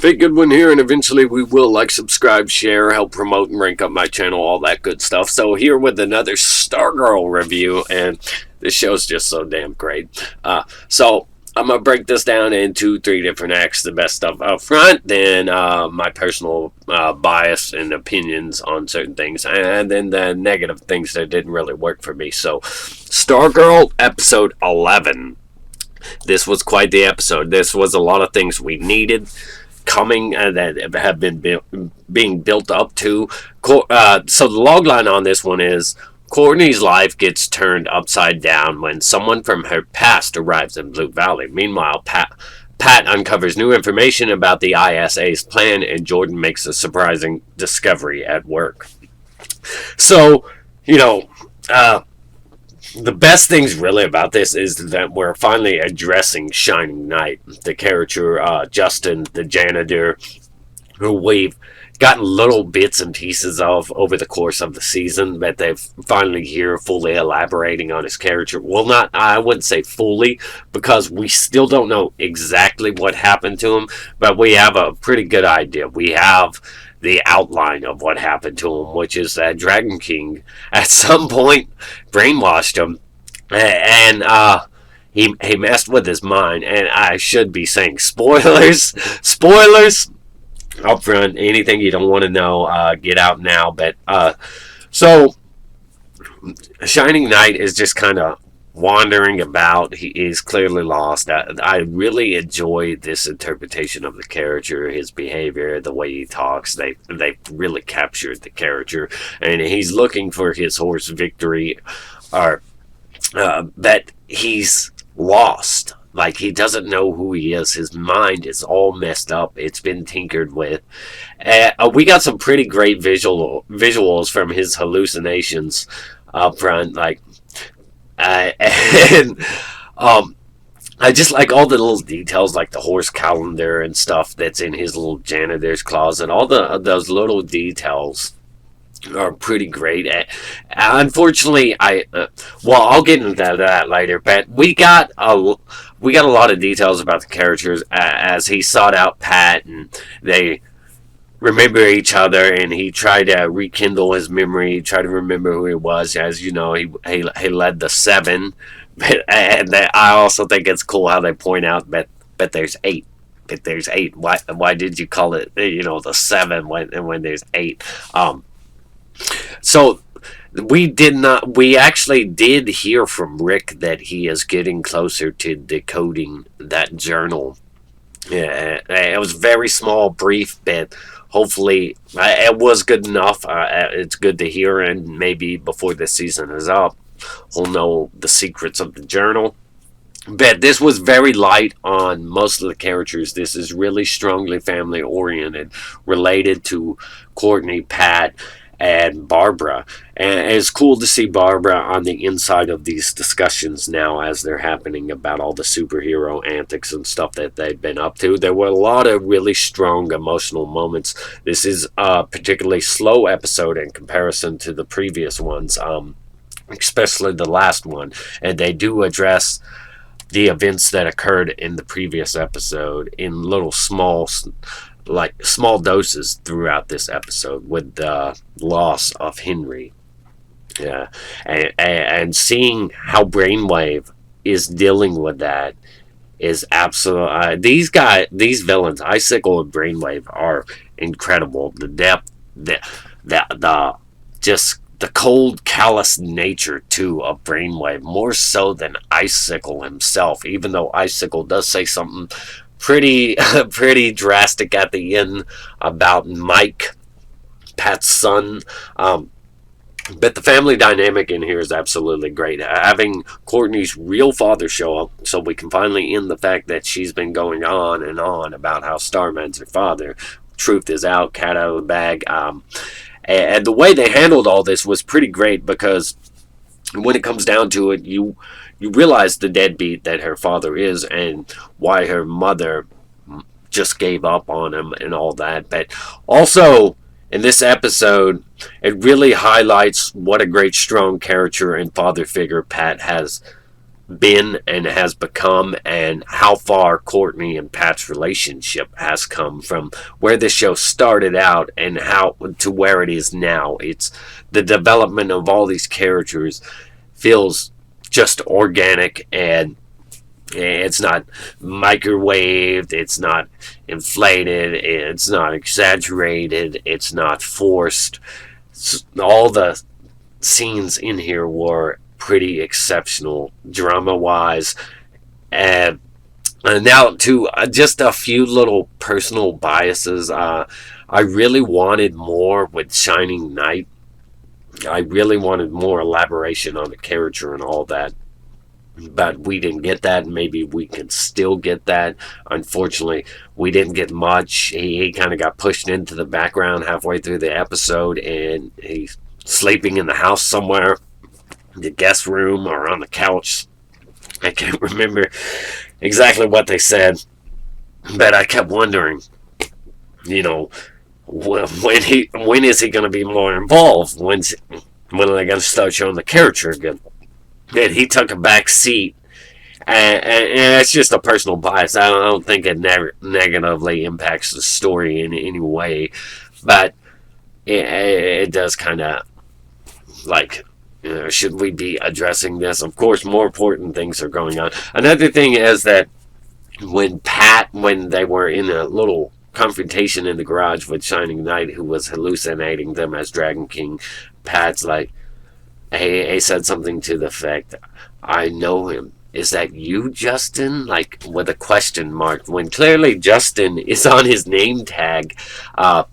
Big Goodwin here, and eventually we will like, subscribe, share, help promote, and rank up my channel, all that good stuff. So here with another Stargirl review, and this show's just so damn great. So I'm going to break this down into 3 different acts. The best stuff up front, then my personal bias and opinions on certain things, and then the negative things that didn't really work for me. So Stargirl episode 11. This was quite the episode. This was a lot of things we needed coming that have been being built up to. So the logline on this one is Courtney's life gets turned upside down when someone from her past arrives in Blue Valley. Meanwhile, Pat uncovers new information about the ISA's plan, and Jordan makes a surprising discovery at work. So, the best things really about this is that we're finally addressing Shining Knight, the character Justin, the janitor, who we've gotten little bits and pieces of over the course of the season, but they've finally here fully elaborating on his character. Well, I wouldn't say fully, because we still don't know exactly what happened to him, but we have a pretty good idea. We have the outline of what happened to him, which is that Dragon King at some point brainwashed him, and he messed with his mind. And I should be saying spoilers up front. Anything you don't want to know, get out now. But so Shining Knight is just kind of wandering about. He is clearly lost. I really enjoy this interpretation of the character, his behavior, the way he talks. They really captured the character, and he's looking for his horse Victory, or that he's lost. Like, he doesn't know who he is. His mind is all messed up. It's been tinkered with. We got some pretty great visuals from his hallucinations up front, like. I just like all the little details, like the horse calendar and stuff that's in his little janitor's closet. All those little details are pretty great. Unfortunately, I'll get into that later. But we got a lot of details about the characters as he sought out Pat, and they remember each other, and he tried to rekindle his memory, try to remember who he was. As you know, he led the 7, and I also think it's cool how they point out that there's 8. But there's 8. Why did you call it the 7 when there's 8? So we actually did hear from Rick that he is getting closer to decoding that journal. Yeah, it was very small, brief, but hopefully it was good enough. It's good to hear, and maybe before this season is up, we'll know the secrets of the journal. But this was very light on most of the characters. This is really strongly family oriented, related to Courtney, Pat, and Barbara. And it's cool to see Barbara on the inside of these discussions now as they're happening about all the superhero antics and stuff that they've been up to. There were a lot of really strong emotional moments. This is a particularly slow episode in comparison to the previous ones, especially the last one. And they do address the events that occurred in the previous episode in little small doses throughout this episode, with the loss of Henry. Yeah, and seeing how Brainwave is dealing with that is absolute. These villains, Icicle and Brainwave, are incredible. The depth, just the cold, callous nature too of Brainwave, more so than Icicle himself. Even though Icicle does say something pretty drastic at the end about Mike, Pat's son. But the family dynamic in here is absolutely great. Having Courtney's real father show up, so we can finally end the fact that she's been going on and on about how Starman's her father. Truth is out, cat out of the bag. And the way they handled all this was pretty great, because when it comes down to it, you realize the deadbeat that her father is, and why her mother just gave up on him and all that. But also, in this episode, it really highlights what a great, strong character and father figure Pat has been and has become, and how far Courtney and Pat's relationship has come from where the show started out and how to where it is now. It's the development of all these characters feels just organic, and it's not microwaved, it's not inflated, it's not exaggerated, it's not forced. All the scenes in here were pretty exceptional drama wise. And now to just a few little personal biases. I really wanted more with Shining Knight. I really wanted more elaboration on the character and all that, but we didn't get that. Maybe we can still get that. Unfortunately, we didn't get much. He kind of got pushed into the background halfway through the episode, and he's sleeping in the house somewhere, the guest room or on the couch. I can't remember exactly what they said, but I kept wondering, you know, when is he going to be more involved? When are they going to start showing the character again? And he took a back seat, and it's just a personal bias. I don't think it negatively impacts the story in any way, but it does kind of like, should we be addressing this? Of course, more important things are going on. Another thing is that when they were in a little confrontation in the garage with Shining Knight, who was hallucinating them as Dragon King, Pat's like, he said something to the effect, I know him. Is that you, Justin? Like, with a question mark, when clearly Justin is on his name tag. I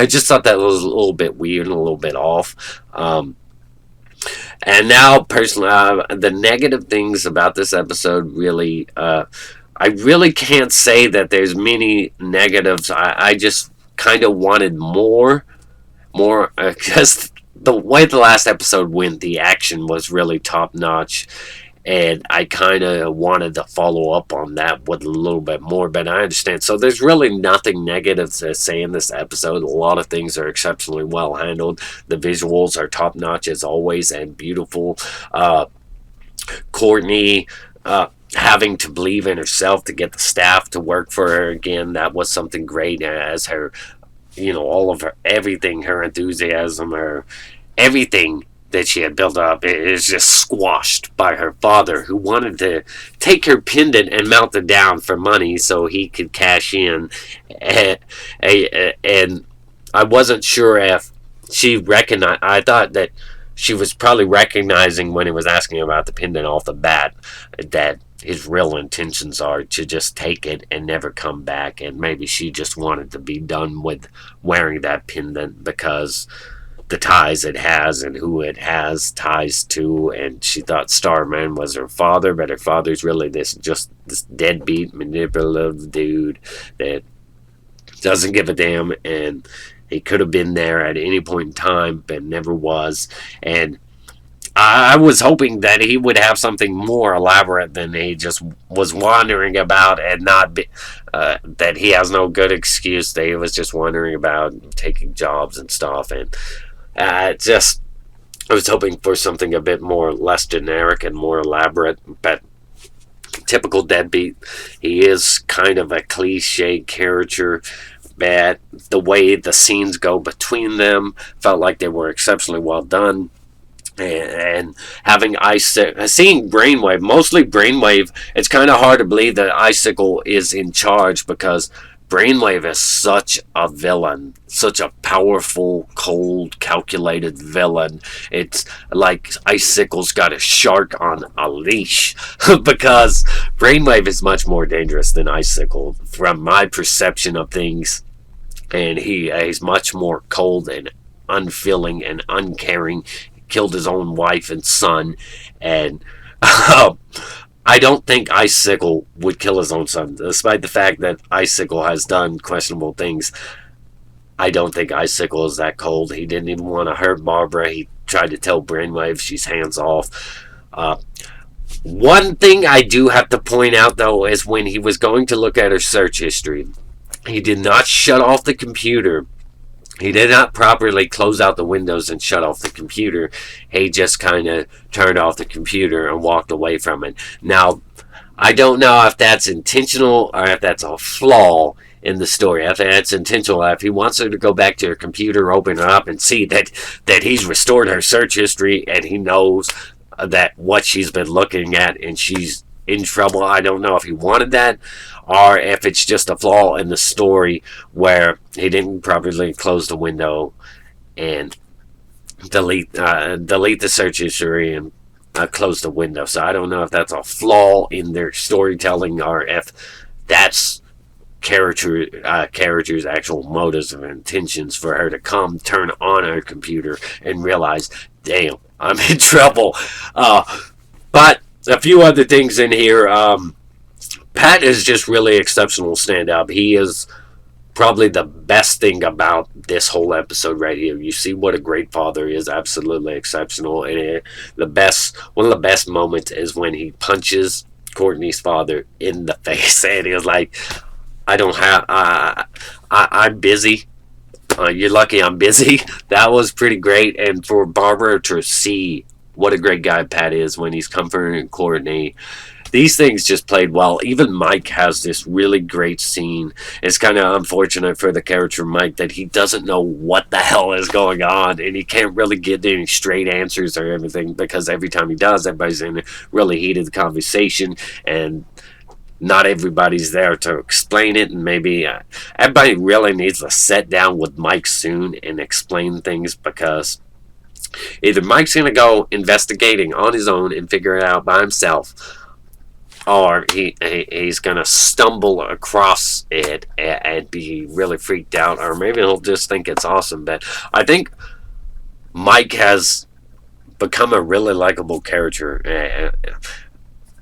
just thought that was a little bit weird and a little bit off. And now, personally, the negative things about this episode really, I really can't say that there's many negatives. I just kind of wanted more, because the way the last episode went, the action was really top notch, and I kind of wanted to follow up on that with a little bit more, but I understand. So there's really nothing negative to say in this episode. A lot of things are exceptionally well handled. The visuals are top notch as always and beautiful. Courtney having to believe in herself to get the staff to work for her again, that was something great, as her, all of her, everything, her enthusiasm, her everything that she had built up is just squashed by her father, who wanted to take her pendant and melt it down for money so he could cash in. And I wasn't sure if she recognized. I thought that she was probably recognizing when he was asking about the pendant off the bat that his real intentions are to just take it and never come back, and maybe she just wanted to be done with wearing that pendant because the ties it has and who it has ties to, and she thought Starman was her father, but her father's really this deadbeat manipulative dude that doesn't give a damn, and he could have been there at any point in time but never was. And I was hoping that he would have something more elaborate than he just was wandering about, and not be, that he has no good excuse, that he was just wandering about taking jobs and stuff. And I was hoping for something a bit more less generic and more elaborate, but typical deadbeat. He is kind of a cliche character, but the way the scenes go between them felt like they were exceptionally well done. And having seeing Brainwave, mostly Brainwave, it's kind of hard to believe that Icicle is in charge, because Brainwave is such a villain, such a powerful, cold, calculated villain. It's like Icicle's got a shark on a leash, because Brainwave is much more dangerous than Icicle from my perception of things, and he's much more cold and unfeeling and uncaring. Killed his own wife and son, and I don't think Icicle would kill his own son, despite the fact that Icicle has done questionable things. I don't think Icicle is that cold. He didn't even want to hurt Barbara. He tried to tell Brainwave she's hands off. One thing I do have to point out, though, is when he was going to look at her search history, he did not shut off the computer. He did not properly close out the windows and shut off the computer. He just kind of turned off the computer and walked away from it. Now, I don't know if that's intentional or if that's a flaw in the story. I think that's intentional. If he wants her to go back to her computer, open it up, and see that he's restored her search history and he knows that what she's been looking at and she's in trouble. I don't know if he wanted that or if it's just a flaw in the story where he didn't properly close the window and delete the search history and close the window. So I don't know if that's a flaw in their storytelling or if that's character's actual motives and intentions for her to come turn on her computer and realize, damn, I'm in trouble. But a few other things in here. Pat is just really exceptional stand up. He is probably the best thing about this whole episode right here. You see what a great father is, absolutely exceptional. And one of the best moments is when he punches Courtney's father in the face, and he was like, "I don't have, I'm busy. You're lucky I'm busy." That was pretty great, and for Barbara to see what a great guy Pat is when he's comforting Courtney. These things just played well. Even Mike has this really great scene. It's kind of unfortunate for the character Mike that he doesn't know what the hell is going on and he can't really get any straight answers or anything because every time he does, everybody's in a really heated conversation and not everybody's there to explain it. And maybe everybody really needs to sit down with Mike soon and explain things because either Mike's going to go investigating on his own and figure it out by himself, or he's gonna stumble across it and be really freaked out, or maybe he'll just think it's awesome. But I think Mike has become a really likable character.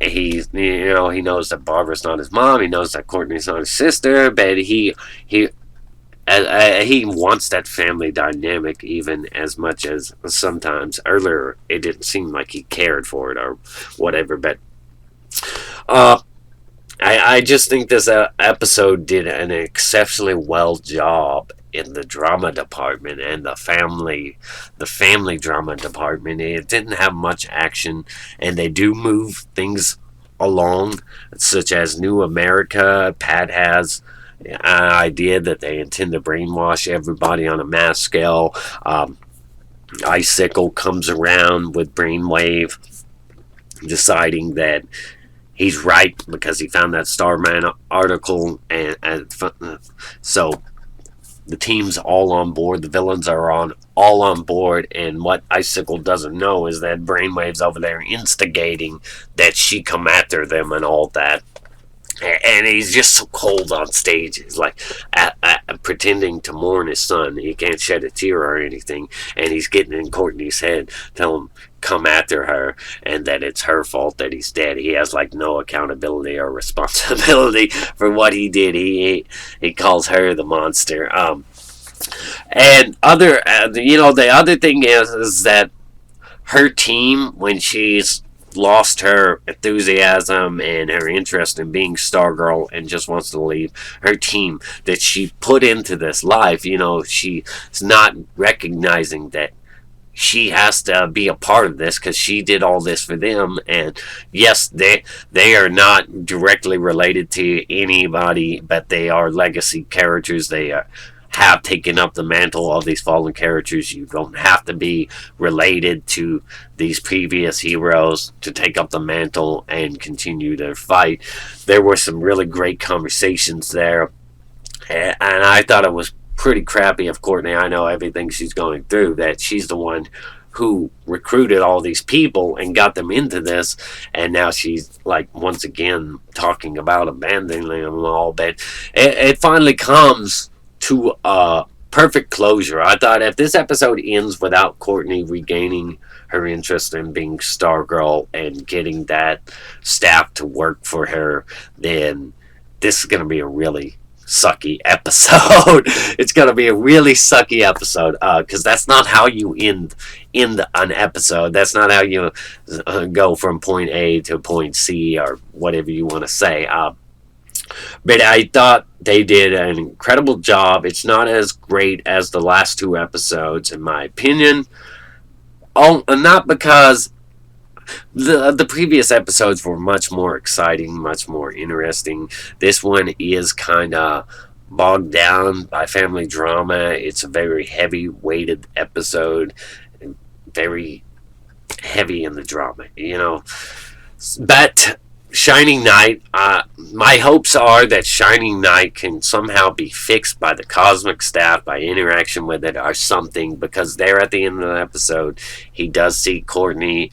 He knows that Barbara's not his mom. He knows that Courtney's not his sister, but he wants that family dynamic even as much as sometimes earlier it didn't seem like he cared for it or whatever. But uh, I just think this episode did an exceptionally well job in the drama department and the family drama department. It didn't have much action, and they do move things along, such as New America. Pat has an idea that they intend to brainwash everybody on a mass scale. Icicle comes around with Brainwave, deciding that he's right because he found that Starman article, and so the team's all on board. The villains are all on board, and what Icicle doesn't know is that Brainwave's over there instigating that she come after them and all that. And he's just so cold on stage. He's like pretending to mourn his son. He can't shed a tear or anything. And he's getting in Courtney's head, telling him come after her and that it's her fault that he's dead. He has like no accountability or responsibility for what he did. He calls her the monster. And the other thing is that her team, when she's lost her enthusiasm and her interest in being Stargirl and just wants to leave, her team that she put into this life, she's not recognizing that she has to be a part of this because she did all this for them. And yes, they are not directly related to anybody, but they are legacy characters. They have taken up the mantle of these fallen characters. You don't have to be related to these previous heroes to take up the mantle and continue their fight. There were some really great conversations there, and I thought it was pretty crappy of Courtney. I know everything she's going through, that she's the one who recruited all these people and got them into this, and now she's like once again talking about abandoning them all. But it finally comes to a perfect closure. I thought if this episode ends without Courtney regaining her interest in being Stargirl and getting that staff to work for her, then this is going to be a really sucky episode. It's going to be a really sucky episode because that's not how you end an episode. That's not how you go from point A to point C or whatever you want to say. But I thought they did an incredible job. It's not as great as the last two episodes, in my opinion. Oh, not because the previous episodes were much more exciting, much more interesting. This one is kind of bogged down by family drama. It's a very heavy weighted episode, very heavy in the drama, But Shining Knight, my hopes are that Shining Knight can somehow be fixed by the cosmic staff, by interaction with it or something, because there at the end of the episode, he does see Courtney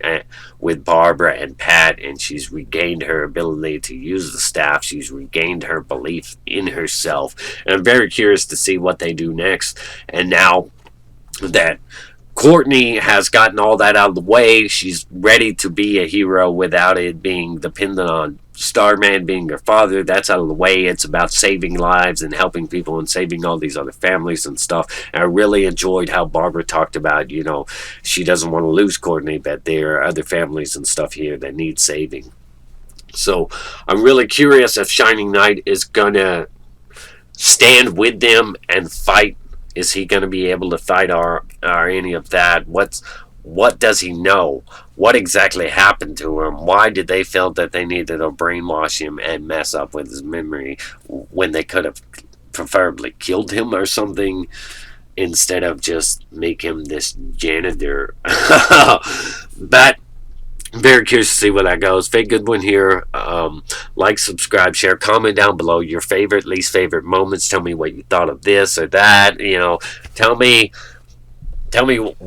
with Barbara and Pat, and she's regained her ability to use the staff. She's regained her belief in herself. And I'm very curious to see what they do next. And now that Courtney has gotten all that out of the way, she's ready to be a hero without it being dependent on Starman being her father. That's out of the way. It's about saving lives and helping people and saving all these other families and stuff. And I really enjoyed how Barbara talked about, she doesn't want to lose Courtney, but there are other families and stuff here that need saving. So I'm really curious if Shining Knight is going to stand with them and fight. Is he going to be able to fight or any of that? What does he know? What exactly happened to him? Why did they feel that they needed to brainwash him and mess up with his memory when they could have preferably killed him or something instead of just make him this janitor? But very curious to see where that goes. Fake Goodwin here. Like, subscribe, share, comment down below your favorite, least favorite moments. Tell me what you thought of this or that. Tell me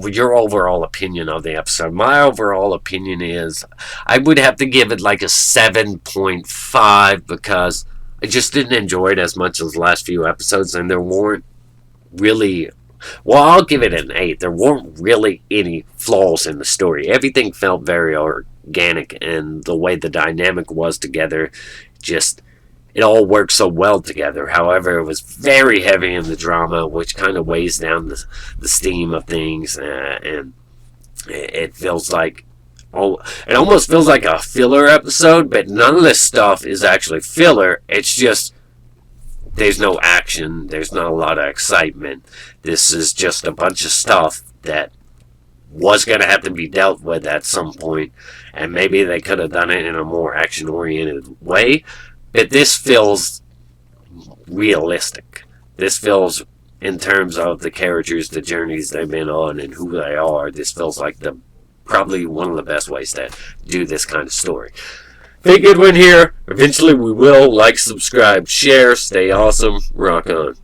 your overall opinion of the episode. My overall opinion is I would have to give it like a 7.5 because I just didn't enjoy it as much as the last few episodes, and there weren't really. Well, I'll give it an 8. There weren't really any flaws in the story. Everything felt very organic, and the way the dynamic was together, just it all worked so well together. However, it was very heavy in the drama, which kind of weighs down the steam of things, and it feels like it almost feels like a filler episode. But none of this stuff is actually filler. It's just there's no action. There's not a lot of excitement. This is just a bunch of stuff that was going to have to be dealt with at some point, and maybe they could have done it in a more action-oriented way. But this feels realistic. This feels, in terms of the characters, the journeys they've been on, and who they are, this feels like probably one of the best ways to do this kind of story. Fake Goodwin here. Eventually we will. Like, subscribe, share. Stay awesome. Rock on.